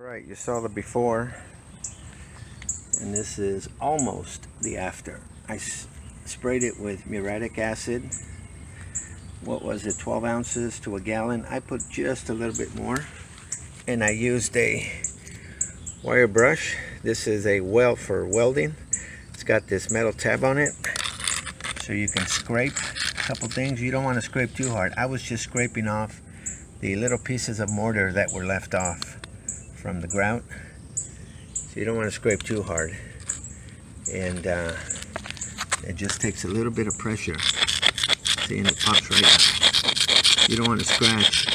Alright, you saw the before, and this is almost the after. I sprayed it with muriatic acid. What was it, 12 ounces to a gallon? I put just a little bit more, and I used a wire brush. This is a weld for welding. It's got this metal tab on it, so you can scrape a couple things. You don't want to scrape too hard. I was just scraping off the little pieces of mortar that were left off from the grout, so you don't want to scrape too hard, and it just takes a little bit of pressure. See, and it pops right out. You don't want to scratch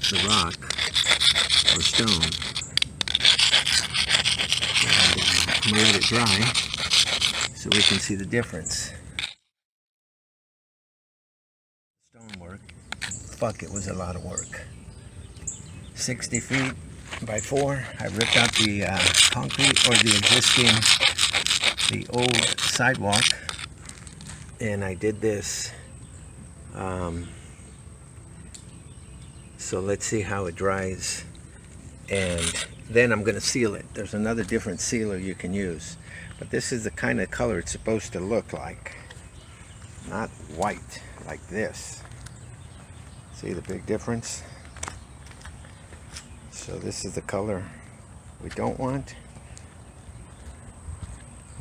the rock or stone. And, I'm gonna let it dry so we can see the difference. Stonework, fuck, it was a lot of work. 60 feet by 4. I ripped out the concrete, or the old sidewalk, and I did this. So let's see how it dries, and then I'm going to seal it. There's another different sealer you can use, but this is the kind of color it's supposed to look like, not white like this. See the big difference? So this is the color we don't want.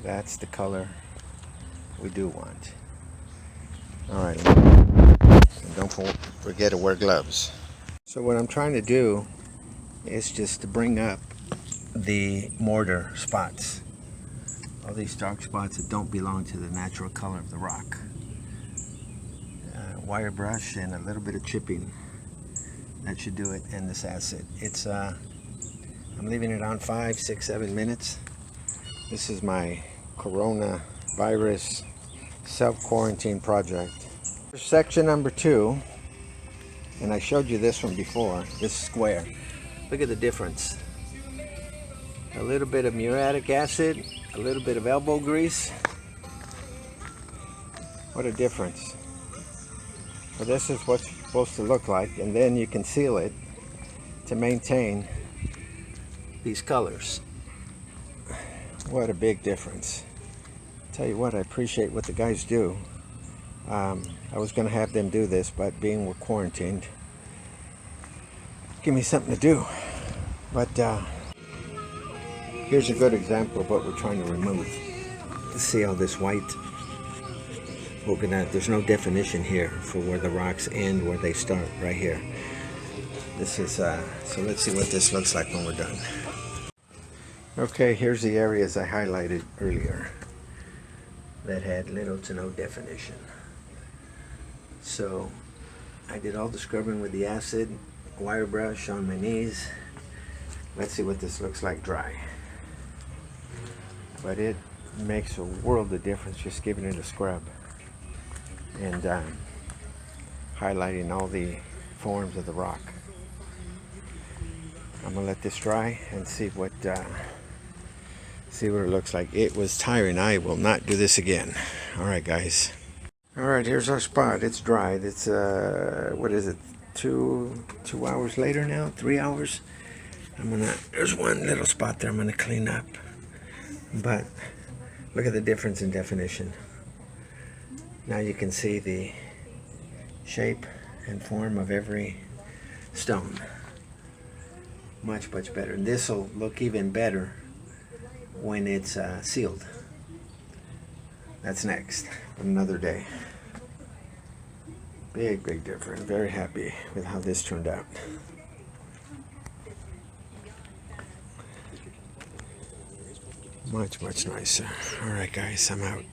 That's the color we do want. Alright, and don't forget to wear gloves. So what I'm trying to do is just to bring up the mortar spots. All these dark spots that don't belong to the natural color of the rock. Wire brush and a little bit of chipping. That should do it, and this acid. It's I'm leaving it on 5, 6, 7 minutes. This is my coronavirus self-quarantine project. Section number 2, and I showed you this one before, this square. Look at the difference. A little bit of muriatic acid, a little bit of elbow grease. What a difference. Well, this is what's supposed to look like, and then you can seal it to maintain these colors. What a big difference. Tell you what, I appreciate what the guys do. I was going to have them do this, but being we're quarantined, give me something to do. But here's a good example of what we're trying to remove. See all this white? There's no definition here for where the rocks end, where they start, right here. This is, so let's see what this looks like when we're done. Okay, here's the areas I highlighted earlier that had little to no definition. So I did all the scrubbing with the acid, wire brush on my knees. Let's see what this looks like dry. But it makes a world of difference just giving it a scrub and highlighting all the forms of the rock. I'm gonna let this dry and see what it looks like. It was tiring. I will not do this again. All right, guys. All right, here's our spot. It's dried. It's what is it? 2 hours later now. 3 hours. There's one little spot there I'm gonna clean up. But look at the difference in definition. Now you can see the shape and form of every stone. Much, much better. And this will look even better when it's sealed. That's next, but another day. Big, big difference. Very happy with how this turned out. Much, much nicer. All right, guys, I'm out.